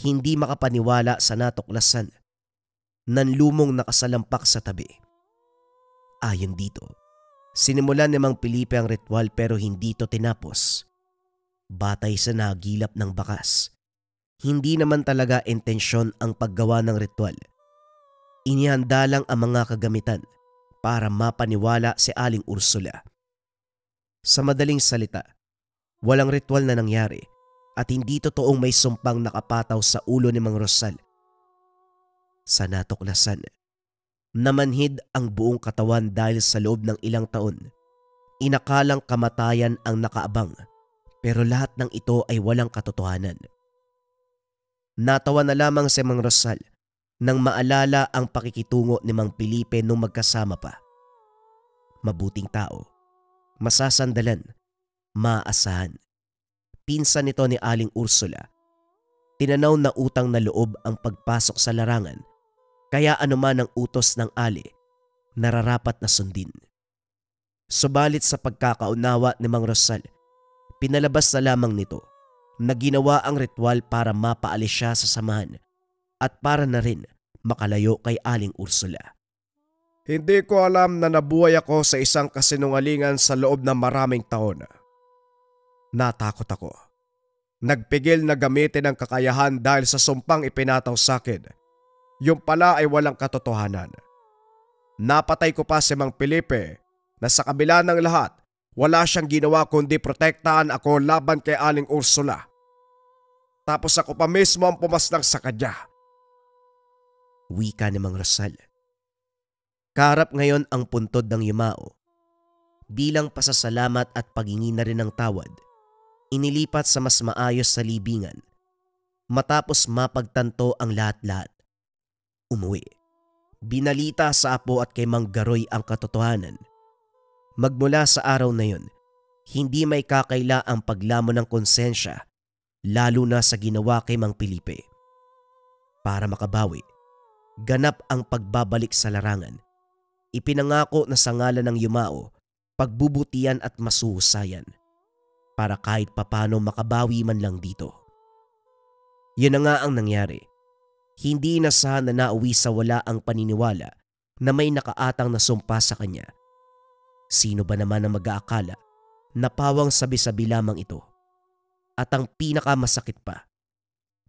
Hindi makapaniwala sa natuklasan. Nanlumong nakasalampak sa tabi. Ayon dito, sinimulan ni Mang Felipe ang ritual pero hindi ito tinapos. Batay sa nagilap ng bakas. Hindi naman talaga intensyon ang paggawa ng ritual. Inihanda lang ang mga kagamitan para mapaniwala si Aling Ursula. Sa madaling salita, walang ritual na nangyari at hindi totoong may sumpang nakapataw sa ulo ni Mang Rosal. Sa natuklasan, namanhid ang buong katawan dahil sa loob ng ilang taon. Inakalang kamatayan ang nakaabang pero lahat ng ito ay walang katotohanan. Natawa na lamang si Mang Rosal nang maalala ang pakikitungo ni Mang Felipe nung magkasama pa. Mabuting tao, masasandalan, maasahan. Pinsan nito ni Aling Ursula. Tinanaw na utang na loob ang pagpasok sa larangan, kaya anuman ang utos ng ali, nararapat na sundin. Subalit sa pagkakaunawa ni Mang Rosal, pinalabas na lamang nito na ginawa ang ritual para mapaalis siya sa samahan at para na rin makalayo kay Aling Ursula. Hindi ko alam na nabuhay ako sa isang kasinungalingan sa loob ng maraming taon. Natakot ako. Nagpigil na gamitin ang kakayahan dahil sa sumpang ipinataw sa akin. Yung pala ay walang katotohanan. Napatay ko pa si Mang Felipe na sa kabila ng lahat, wala siyang ginawa kundi protektahan ako laban kay Aling Ursula. Tapos ako pa mismo ang pumaslang sa kanya. Wika ni Mang Rosal. Kaharap ngayon ang puntod ng yumao. Bilang pasasalamat at paghingi na rin ng tawad, inilipat sa mas maayos sa libingan. Matapos mapagtanto ang lahat-lahat, umuwi. Binalita sa apo at kay Mang Garoy ang katotohanan. Magmula sa araw na yun, hindi may kakaila ang paglamon ng konsensya, lalo na sa ginawa kay Mang Felipe. Para makabawi, ganap ang pagbabalik sa larangan. Ipinangako na sa ngalan ng yumao, pagbubutihan at masuhusayan, para kahit papano makabawi man lang dito. Yun na nga ang nangyari. Hindi inasahan na nauwi sa wala ang paniniwala na may nakaatang na sumpa sa kanya. Sino ba naman ang mag-aakala na pawang sabi-sabi lamang ito? At ang pinakamasakit pa,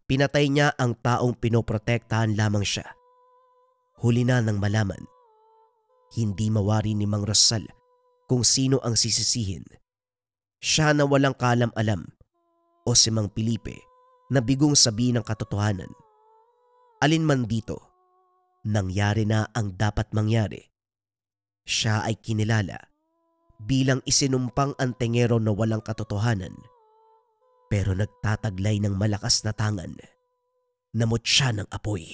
pinatay niya ang taong pinoprotektahan lamang siya. Huli na nang malaman, hindi mawari ni Mang Rosal kung sino ang sisisihin. Siya na walang kalam-alam o si Mang Felipe na bigong sabihin ng katotohanan. Alin man dito, nangyari na ang dapat mangyari. Siya ay kinilala bilang isinumpang antingero na walang katotohanan, pero nagtataglay ng malakas na tangan. Namot siya ng apoy.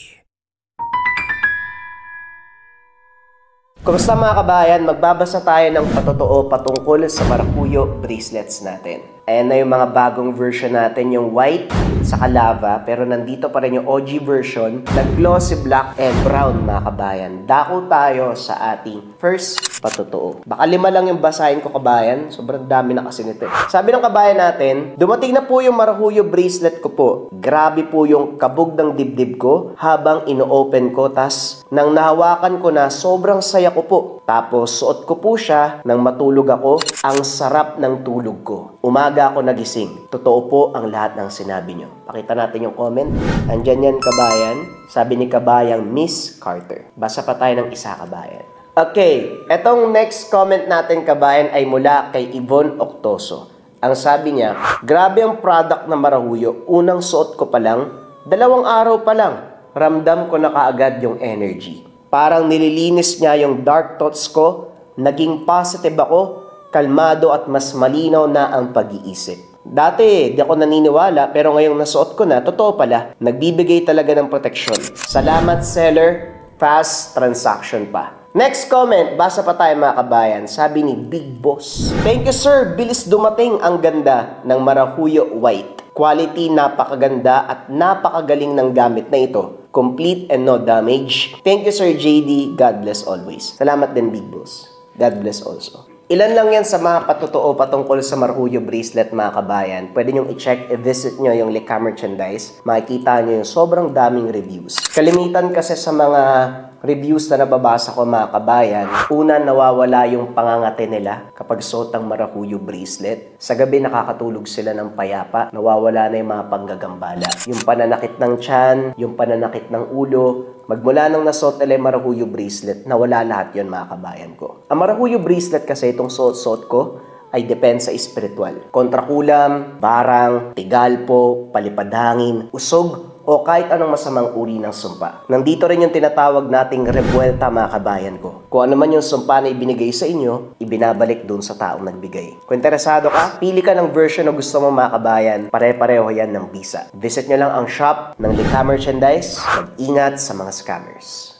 Kumusta mga kabayan? Magbabasa tayo ng patotoo patungkol sa marakuyo bracelets natin. Ayan na yung mga bagong version natin, yung white sa lava, pero nandito pa rin yung OG version na glossy black and brown mga kabayan. Dako tayo sa ating first patotoo. Baka 5 lang yung basahin ko kabayan, sobrang dami na kasi nito. Sabi ng kabayan natin, dumating na po yung marakuyo bracelet ko po. Grabe po yung kabog ng dibdib ko habang ino-open ko, tas nang nahawakan ko na sobrang saya ko po. Tapos suot ko po siya nang matulog ako, ang sarap ng tulog ko. Umaga ako nagising. Totoo po ang lahat ng sinabi nyo. Pakita natin yung comment. Andyan yan kabayan. Sabi ni kabayang Miss Carter. Basa pa tayo ng isa kabayan. Okay, etong next comment natin kabayan ay mula kay Yvonne Octoso. Ang sabi niya, grabe ang product na marahuyo. Unang suot ko pa lang, 2 araw pa lang, ramdam ko na kaagad yung energy. Parang nililinis niya yung dark thoughts ko, naging positive ako, kalmado at mas malinaw na ang pag-iisip. Dati, di ako naniniwala pero ngayong nasuot ko na, totoo pala, nagbibigay talaga ng proteksyon. Salamat seller, fast transaction pa. Next comment, basa pa tayo mga kabayan, sabi ni Big Boss. Thank you sir, bilis dumating, ang ganda ng marahuyo white. Quality napakaganda at napakagaling ng gamit na ito. Complete and no damage. Thank you, Sir JD. God bless always. Salamat din, Big Boss. God bless also. Ilan lang yan sa mga patotoo patungkol sa Marhuyo bracelet, mga kabayan. Pwede nyong i-check, i-visit nyo yung Lika Merchandise. Makikita nyo yung sobrang daming reviews. Kalimitan kasi sa mga reviews na nababasa ko, mga kabayan, una, nawawala yung pangangate nila kapag suot ang Marhuyo bracelet. Sa gabi, nakakatulog sila ng payapa. Nawawala na yung mga panggagambala. Yung pananakit ng tiyan, yung pananakit ng ulo. Magmula nang nasuot nila yung Marhuyo bracelet, nawala lahat yon, mga kabayan ko. Ang Marhuyo bracelet kasi, itong suot-suot ko, ay depende sa espiritual. Kontrakulam, barang, tigalpo, palipadhangin, usog, o kahit anong masamang uri ng sumpa. Nandito rin yung tinatawag nating rebuelta, mga kabayan ko. Kung ano man yung sumpa na ibinigay sa inyo, ibinabalik dun sa taong nagbigay. Kung interesado ka, pili ka ng version na gusto mo, mga kabayan. Pare-pareho yan ng bisa. Visit nyo lang ang shop ng Lika Merchandise. Mag-ingat sa mga scammers.